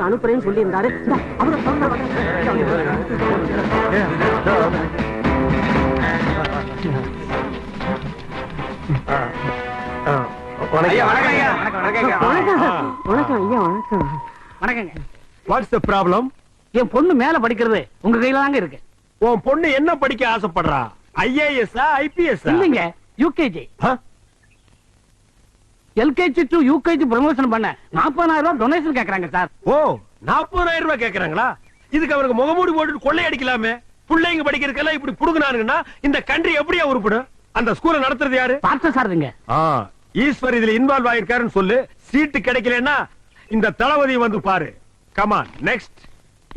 உங்களுக்கு அனுப்புறேன்னு சொல்லி இருந்தாரு. வணக்கம் ஐயா, வணக்கம். வணக்கங்க. What's the problem? என் பொண்ணு மேல படிக்கிறது உங்க கையில தாங்க இருக்கு. உன் பொண்ணு என்ன படிக்க ஆசைப்படுறா? IAS IPS? இல்லைங்க, UKG. LKG to UKG promotion பண்ண 40,000 ரூபாய் டொனேஷன் கேக்குறாங்க சார். ஓ, 40,000 ரூபாய் கேக்குறாங்களா? இதுக்கு அவருக்கு முகமூடி போட்டு கொள்ளை அடிக்கலாமே. பிள்ளைங்க படிக்கிறதுக்கெல்லாம் இப்படி புடுங்கினானுங்கன்னா இந்த கண்ட்ரி எப்படியா உருப்படும்? அந்த ஸ்கூலை நடத்துறது யாரு? பார்த்த சாருங்க. ஈஸ்வர் இதுல இன்வால்வ் ஆயிருக்காருன்னு சொல்லு. சீட்டு கிடைக்கலன்னா இந்த தளபதி வந்து பாரு. Come on next.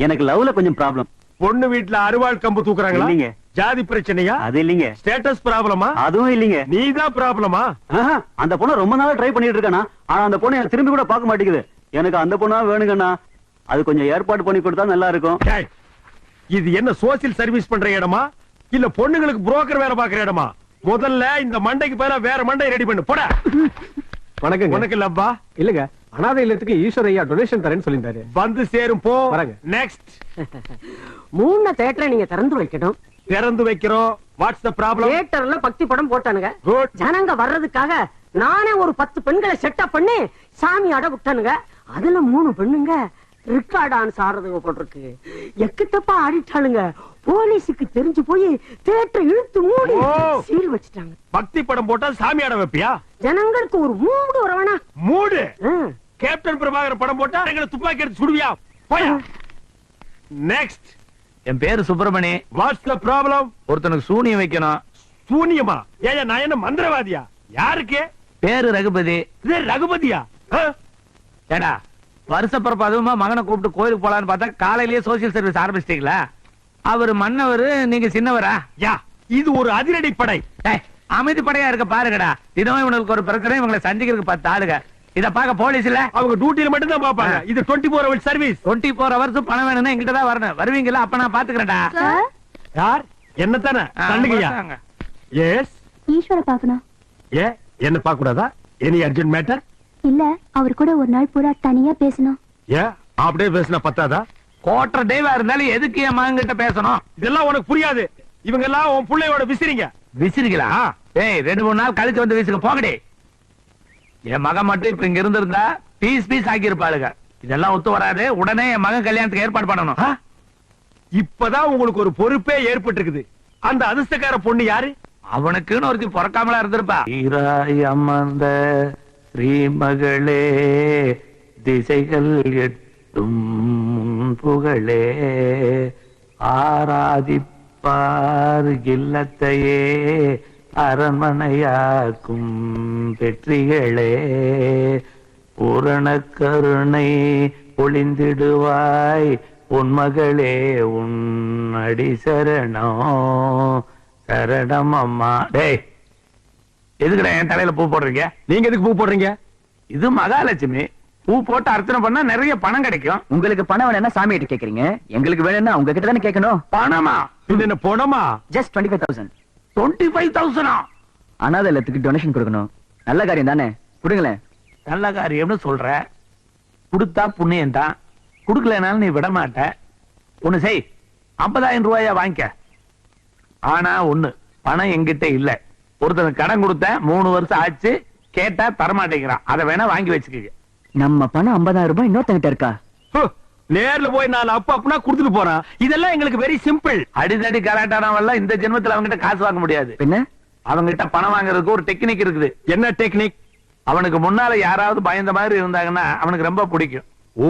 எனக்கு லவ்ல கொஞ்சம் ப்ராப்ளம். பொண்ணு வீட்டுல அருவாள் கம்பு தூக்குறாங்களா? இல்லீங்க. ஜாதி பிரச்சனையா? அது இல்லீங்க. ஸ்டேட்டஸ் ப்ராப்ளமா? அதுவும் இல்லீங்க. நீதான் ப்ராப்ளமா? அந்த பொண்ணு ரொம்ப நாளா ட்ரை பண்ணிட்டு இருக்கானா, ஆனா அந்த பொண்ணு எனக்கு திரும்பி கூட பார்க்க மாட்டேங்குது. எனக்கு அந்த பொண்ணா வேணுங்கண்ணா. அது கொஞ்சம் ஏற்பாடு பண்ணி கொடுத்தா நல்லா இருக்கும். இது என்ன சோசியல் சர்வீஸ் பண்ற இடமா இல்ல பொண்ணுங்களுக்கு புரோக்கர் வேலை பாக்குற இடமா? முதல்ல இந்த மண்டைக்கு பேர வேற மண்டை ரெடி பண்ணு. போடா. வணக்கம். உனக்கு இல்லப்பா? இல்லங்க, அனாதை இல்லத்துக்கு ஈஸ்வர் ஐயா டொனேஷன் தரேன்னு சொல்லியிருந்தாரு. வந்து சேரும் போ. நெக்ஸ்ட். 3 தியேட்டரை நீங்க திறந்து வைக்கணும். திறந்து வைக்கிறோம். What's the problem? தியேட்டர்ல பக்தி படம் போட்டானுங்க. Good. ஜனங்க வர்றதுக்காக நானே ஒரு 10 பெண்களை செட்டப் பண்ணி சாமி ஆட விட்டானுங்க. அதுல 3 பெண்ணுங்க ரிக்கா டான்ஸ் ஆடுறதுக்கு போட்டிருக்கு. எக்கிட்டப்பா ஆடிட்டாளுங்க. போலீஸுக்கு தெரிஞ்சு போய் தியேட்டர் இழுத்து மூடி சீல் வச்சிட்டாங்க. பக்தி படம் போட்டா சாமி ஆட வைப்பியா? ஜனங்களுக்கு ஒரு மூடு வரவனா? மூடு. கேப்டன் பிரபாகர் படம் போட்டா எங்களை துப்பாக்கி எடுத்து சுடுவியா? போயா. நெக்ஸ்ட். என் பேரு சுப்பிரமணி. What's the problem? ஒருத்தனுக்கு சூனியம் வைக்கணும். சூனியமா? ஏயா நான் என்ன மந்திரவாதியா? யாருக்கு? பேரு ரகுபதி. இது ரகுபதியா? ஏடா வருஷப்பிறப்பு அதுவுமா மகனை கூப்பிட்டு கோயிலுக்கு போலான்னு பார்த்தா காலையிலேயே சோசியல் சர்வீஸ் ஆரம்பிச்சிட்டீங்களா? அவரு மன்னவரு, நீங்க சின்னவரா? யா, இது ஒரு அதிரடி படை. அமைதி படையா இருக்க பாருங்கடா. தினம் இவங்களுக்கு ஒரு பிரச்சனை, இவங்களை சந்திக்கிறதுக்கு 10 ஆளுங்க. இத பாக்க போலீஸ் இல்ல, அவங்க டியூட்டில மட்டும் தான் பாப்பாங்க. இது 24 ஹவர்ஸ் சர்வீஸ். 24 ஹவர்ஸ் பணம் வேணும்னா என்கிட்ட தான் வரணும். வருவீங்களா? அப்ப நான் பாத்துக்கிறேன்டா. யார்? என்ன தானே கண்ணுங்கயா? எஸ். ஈஸ்வர பாக்கணும். ஏ, என்ன பார்க்க கூடாதா? Any urgent matter? இல்ல, அவர் கூட ஒரு நாள் பூரா தனியா பேசணும். ஏ, அப்படியே பேசினா பத்தாதா? கோட்டர் டேவா இருந்தாலும் எதுக்கு என் மகன் கிட்ட பேசணும்? இதெல்லாம் உனக்கு புரியாது. இவங்க எல்லாம் உன் பிள்ளையோட விசிறிங்க. விசிறிங்களா? ஏய், 2-3 நாள் கழிச்சு வந்து வீசுங்க போகடி. என் மகன் மட்டும் இப்ப இங்க இருந்திருந்தா பீஸ் ஆக்கி இருப்பாளுங்க. இதெல்லாம் ஒத்து வராது. உடனே என் மகன் கல்யாணத்துக்கு ஏற்பாடு பண்ணணும். இப்பதான் உங்களுக்கு ஒரு பொறுப்பே ஏற்பட்டு இருக்குது. அந்த அதிர்ஷ்டக்கார பொண்ணு யாரு? அவனுக்குன்னு ஒருத்தி பிறக்காமலா இருந்திருப்பா. அமர்ந்த ஸ்ரீமகளே, திசைகள் எட்டும் புகழே, ஆராதிப்பார் இல்லத்தையே அரண்மனையாக்கும் வெற்றிகளே, பூரண கருணை பொழிந்திடுவாய் உன்மகளே, உன் அடி சரணம் சரணம் அம்மா. டேய், எதுக்குடா என் தலையில பூ போடுறீங்க? நீங்க எதுக்கு பூ போடுறீங்க? இது மகாலட்சுமி. பூ போட்டு அர்ச்சனை பண்ணா நிறைய பணம் கிடைக்கும். உங்களுக்கு பணம் வேணும்னா சாமி கிட்ட கேக்குறீங்க, எங்களுக்கு வேணும்னா உங்ககிட்ட தானே கேட்கணும். பணமா? இது என்ன பணமா? ஜஸ்ட் 25,000. 25,000? அனாதை இல்லத்துக்கு டொனேஷன் கொடுக்கணும். நல்ல காரியம் தானே, கொடுங்களேன். நல்ல காரியம்னு சொல்ற. கொடுத்தா புண்ணியம் தான். கொடுக்கலனாலும் நீ விட மாட்ட. ஒண்ணு செய், 50,000 ரூபாயா வாங்கிக்க. ஆனா ஒண்ணு, பணம் எங்கிட்ட இல்ல. ஒருத்தனுக்கு கடன் கொடுத்த 3 வருஷம் ஆச்சு, கேட்டா தரமாட்டேங்கிறான். அதை வேணா வாங்கி வச்சுக்க. நம்ம பணம் 50,000 ரூபாய் இன்னொருத்தங்கிட்ட இருக்கா? நேர்ல போய் 4 அப்பா குடுத்துட்டு போறான். இதெல்லாம் எங்களுக்கு வெரி சிம்பிள். அடிதடி கலாட்டானவெல்லாம் இந்த ஜென்மத்துல அவங்கிட்ட காசு வாங்க முடியாது. என்ன? அவங்கிட்ட பணம் வாங்குறதுக்கு ஒரு டெக்னிக் இருக்குது. என்ன டெக்னிக்? அவனுக்கு முன்னால யாராவது பயந்த மாதிரி இருந்தாங்கன்னா அவனுக்கு ரொம்ப பிடிக்கும். ஓ,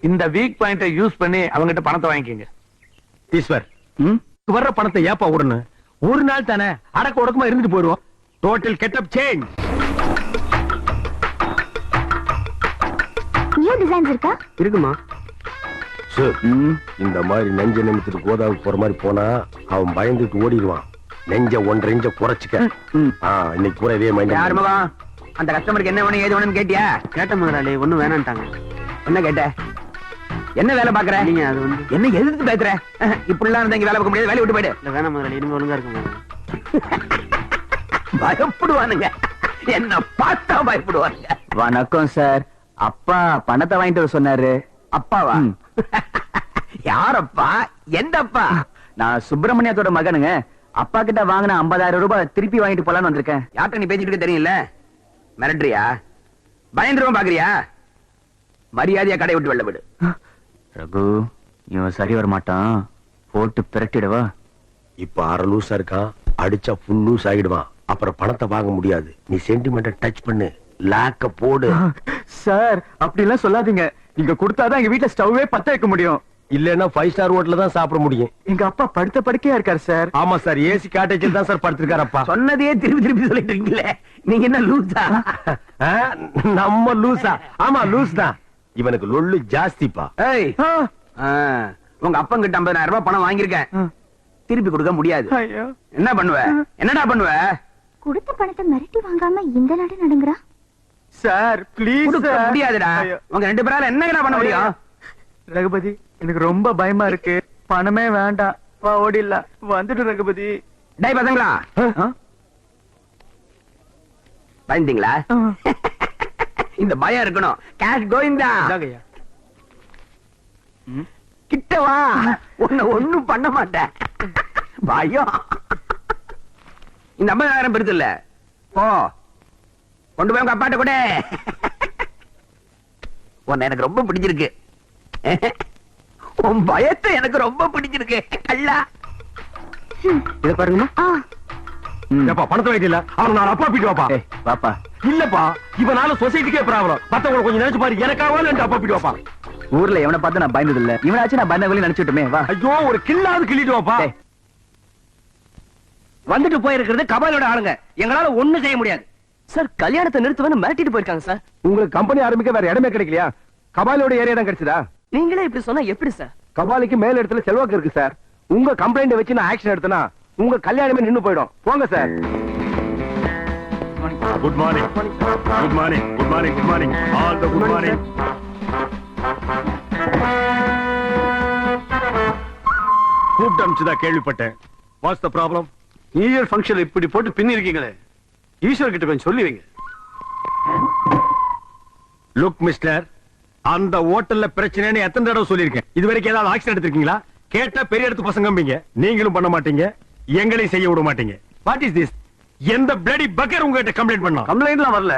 இந்த வீக் பாயிண்ட யூஸ் பண்ணி அவங்கிட்ட பணத்தை வாங்கிக்கங்க. ஈஸ்வர், வர்ற பணத்தை ஏப்பா விடணும்? ஒரு நாள் தானே அடக்க உடக்கமா இருந்துட்டு போயிடுவோம். Total getup change. New designs இருக்கா? இருக்குமா? இந்த மாதிரி நெஞ்ச நிமித்துட்டு கோதாவுக்கு போற மாதிரி போனா அவன் பயந்துட்டு ஓடிடுவான். நெஞ்ச 1.5 இன்ச்ச குறைச்சிக்க. இன்னைக்கு பூரா இதே மைண்ட். யார் மகன்? அந்த கஸ்டமருக்கு என்ன வேணும் ஏது வேணும்னு கேட்டியா? கேட்ட முதலாளி, ஒண்ணும் வேணான்ட்டாங்க. என்ன கேட்ட? என்ன வேலை பாக்குற? நீங்க அது வந்து என்ன எதிர்த்து பேசுற? இப்படிலாம் இருந்தா இங்க வேலை பார்க்க முடியாது. வேலையை விட்டு போயிடு. இல்ல, வேணாம் முதலாளி, இனிமே ஒழுங்கா இருக்க முதலாளி. பயப்படுவானுங்க, என்ன பார்த்தா பயப்படுவானுங்க. வணக்கம் சார். அப்பா பணத்தை வாங்கிட்டு வர சொன்னாரு. அப்பாவா? யாரப்பா? எந்த அப்பா? நான் சுப்பிரமணியத்தோட மகனுங்க. அப்பா கிட்ட வாங்கின 50,000 ரூபாய் திருப்பி வாங்கிட்டு போலான்னு வந்திருக்கேன். யார்கிட்ட நீ பேசிட்டு இருக்க தெரியல? மிரட்டுறியா? பயந்துருவா பாக்குறியா? மரியாதையா கடை விட்டு வெளில விடு. ரகு, இவன் சரி வர மாட்டான். போட்டு பிரட்டிடவா? இப்ப அரை லூசா இருக்கான், அடிச்சா ஃபுல் லூஸ் ஆகிடுவான். அப்புறம் பணத்தை வாங்க முடியாது. நீ சென்டிமெண்ட டச் பண்ணு, லாக்க போடு. சார், அப்படி எல்லாம் சொல்லாதீங்க. நீங்க கொடுத்தாதான் எங்க வீட்டுல ஸ்டவ்வே பத்த வைக்க முடியும். இல்லன்னா 5 ஸ்டார் ஹோட்டல்ல தான் சாப்பிட முடியும். எங்க அப்பா படுத்த படுக்கையா இருக்காரு சார். ஆமா சார், ஏசி காட்டேஜில் தான் சார் படுத்திருக்காரு அப்பா. சொன்னதையே திருப்பி திருப்பி சொல்லிட்டு இருக்கீங்களே, நீங்க என்ன லூசா? ஆ, நம்ம லூசா? ஆமா லூஸ் தான். இவனுக்கு லொள்ளு ஜாஸ்திப்பா. ஏய், உங்க அப்பன் கிட்ட 50,000 ரூபாய் பணம் வாங்கியிருக்கேன், திருப்பி கொடுக்க முடியாது. என்ன பண்ணுவ? என்னடா பண்ணுவ? கொடுத்த பணத்தை மிரட்டி வாங்காம இந்த நாடு நடுங்குறா. Sir please. கொடுக்க முடியாதுடா. உங்க 2 பேரால என்னங்கடா பண்ண முடியும்? ரகுபதி, எனக்கு ரொம்ப பயமா இருக்கு. பணமே வேண்டாம், வா ஓடிடலாம். வந்துட்டு ரகுபதி. டேய் பசங்களா, பயந்தீங்களா? இந்த பயம் இருக்கணும். கேஷ் கோயிந்தா. கிட்ட வா, உன்னை ஒண்ணும் பண்ண மாட்டேன். பயம். இந்த 50,000 பெருசு இல்ல, போ கொண்டு போய் உங்க அப்பாட்ட கூட. உன்னை எனக்கு ரொம்ப பிடிச்சிருக்கு. உன் பயத்தை எனக்கு ரொம்ப பிடிச்சிருக்கு. கள்ளா, இத பாருங்கம்மா. ஏப்பா பணத்தை வைக்கல, அவன் நான் அப்பா போயிட்டு வாப்பா. ஏய், பாப்பா. இல்லப்பா, இவனால சொசைட்டிக்கே ப்ராப்ளம். மத்தவங்க கொஞ்சம் நினைச்சு பாரு, எனக்காக அப்பா போயிட்டு வாப்பா. ஊர்ல எவனை பார்த்து நான் பயந்தது இல்ல. இவனாச்சும் நான் பயந்த நினைச்சுட்டுமே. வா. ஐயோ, ஒரு கில்லாவது கிள்ளிட்டு வாப்பா. டேய், வந்துட்டு போயிருக்கிறது கபாலியோட ஆளுங்க. எங்களால ஒண்ணும் செய்ய முடியாது சார். கல்யாணத்தை நிறுத்துவேன்னு மிரட்டிட்டு போயிருக்காங்க சார். உங்களுக்கு கம்பெனி ஆரம்பிக்க வேற இடமே கிடைக்கலையா? கபாலியோட ஏரியா தான் கிடைச்சதா? நீங்களே இப்படி சொன்னா எப்படி சார்? கபாலிக்கு மேல் இடத்துல செல்வாக்கு இருக்கு சார். உங்க கம்ப்ளைண்ட் வச்சு நான் ஆக்ஷன் எடுத்தனா உங்க கல்யாணமே நின்னு போயிடும். போங்க sir. Good morning, good morning, good morning, good morning, all the good morning. கூப்பிட்டு அனுப்பிச்சதா கேள்விப்பட்டேன். What's the problem? New year function இப்படி போட்டு பின்னி இருக்கீங்களே, ஈஸ்வர் கிட்ட கொஞ்சம் சொல்லி வைங்க. லுக் மிஸ்டர், அந்த ஹோட்டல்ல பிரச்சனைன்னு எத்தனை தடவை சொல்லியிருக்கேன். இது வரைக்கும் ஏதாவது ஆக்ஷன் எடுத்திருக்கீங்களா? கேட்டா பெரிய இடத்து பசங்கம்பீங்க. நீங்களும் பண்ண மாட்டீங்க, எங்களையும் செய்ய விட மாட்டீங்க. What is this? எந்த பிளடி பக்கர் உங்ககிட்ட கம்ப்ளைண்ட் பண்ணா? கம்ப்ளைண்ட்லாம் வரல,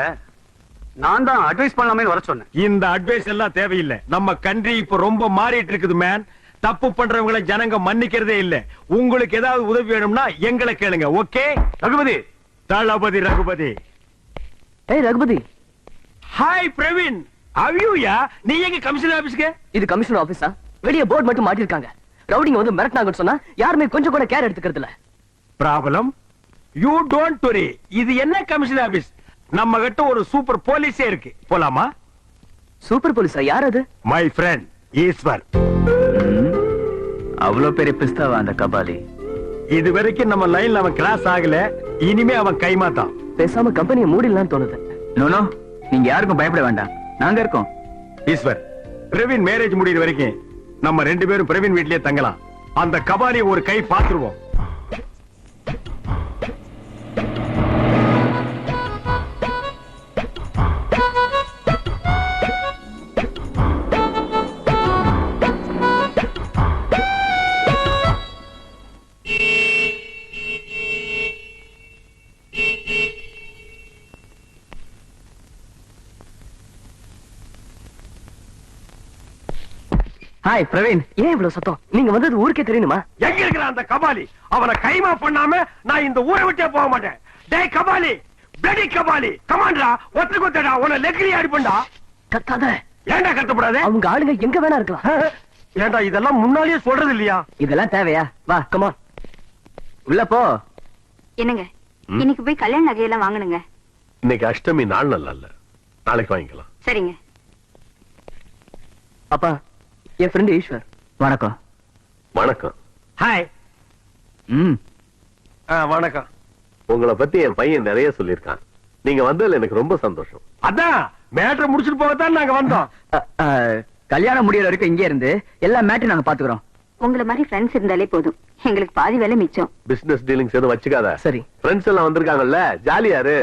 நான் தான் அட்வைஸ் பண்ணலாமே வர சொன்னேன். இந்த அட்வைஸ் எல்லாம் தேவையில்லை. நம்ம கண்ட்ரி இப்ப ரொம்ப மாறிட்டு இருக்குது மேன். தப்பு பண்றவங்களை ஜனங்க மன்னிக்கிறதே இல்ல. உங்களுக்கு ஏதாவது உதவி வேணும்னா எங்களை கேளுங்க. ஓகே ரகுபதி? தளபதி ரகுபதி. ஏய் Raghupathi. Hi Praveen, how are you யா? நீ எங்க கமிஷனர் ஆபீஸ்க்கு? இது கமிஷனர் ஆபீஸா? வெளிய போர்டு மட்டும் மாட்டிருக்காங்க. ரவுடிங்க வந்து மிரட்டினாங்கன்னு சொன்னா யாருமே கொஞ்சம் கூட கேர் எடுத்துக்கிறது இல்ல. ப்ராப்ளம்? You don't worry. இது என்ன கமிஷனர் ஆபீஸ்? நம்ம கிட்ட ஒரு சூப்பர் போலீஸே இருக்கு. போலாமா? சூப்பர் போலீஸா? யார் அது? My friend Eswar. அவ்வளவு பெரிய பிஸ்தாவா அந்த கபாலி? இது வரைக்கும் நம்ம லைன்ல அவன் கிராஸ் ஆகல, இனிமே அவன் கைமாத்தான். பேசாம கம்பெனியை மூடிடலாம்னு தோணுது. நோ, நீங்க யாருக்கும் பயப்பட வேண்டாம், நாங்க இருக்கோம். ஈஸ்வர், பிரவீன் மேரேஜ் முடியிற வரைக்கும் நம்ம 2 பேரும் பிரவீன் வீட்லயே தங்கலாம். அந்த கபாலி ஒரு கை பாத்துருவோம். ஹாய் பிரவீன். ஏன் இவ்வளவு சத்தம்? நீங்க வந்தது ஊருக்கே தெரியணுமா? எங்க இருக்கிற அந்த கபாலி? அவனை கைமா பண்ணாம நான் இந்த ஊரை விட்டே போக மாட்டேன். டேய் கபாலி, பிளடி கபாலி, கமாண்டரா, ஒத்து கொத்தடா, உன்னை லெக்லி அடிப்பண்டா. கத்தாத. ஏன்டா கத்தப்படாதே? அவங்க ஆளுங்க எங்க வேணா இருக்கலாம். ஏன்டா இதெல்லாம் முன்னாடியே சொல்றது இல்லையா? இதெல்லாம் தேவையா? வா கமான். உள்ள போ. என்னங்க, இன்னைக்கு போய் கல்யாண நகையெல்லாம் வாங்கணுங்க. இன்னைக்கு அஷ்டமி நாள் நல்லா இல்ல, நாளைக்கு வாங்கிக்கலாம். சரிங்க. அப்பா, என் ஃப்ரெண்ட் ஈஸ்வர். வணக்கம். வணக்கம். ஹாய். வணக்கம். உங்களை பத்தி என் பையன் நிறைய சொல்லியிருக்கான். நீங்க வந்ததுல எனக்கு ரொம்ப சந்தோஷம். அதான் மேட்டர் முடிச்சிட்டு போகத்தான் நாங்க வந்தோம். கல்யாணம் முடியற வரைக்கும் இங்கே இருந்து எல்லா மேட்டரும் நாங்க பாத்துக்கிறோம். உங்களை மாதிரி ஃப்ரெண்ட்ஸ் இருந்தாலே போதும், எங்களுக்கு பாதி வேலை மிச்சம். பிசினஸ் டீலிங்ஸ் எதுவும் வச்சுக்காத. சரி. ஃப்ரெண்ட்ஸ் எல்லாம் வந்திருக்காங்கல்ல, ஜாலியாரு.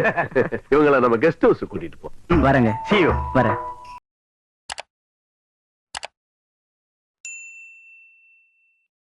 இவங்களை நம்ம கெஸ்ட் ஹவுஸ் கூட்டிட்டு போ. வரேங்க. See you. வரேன்.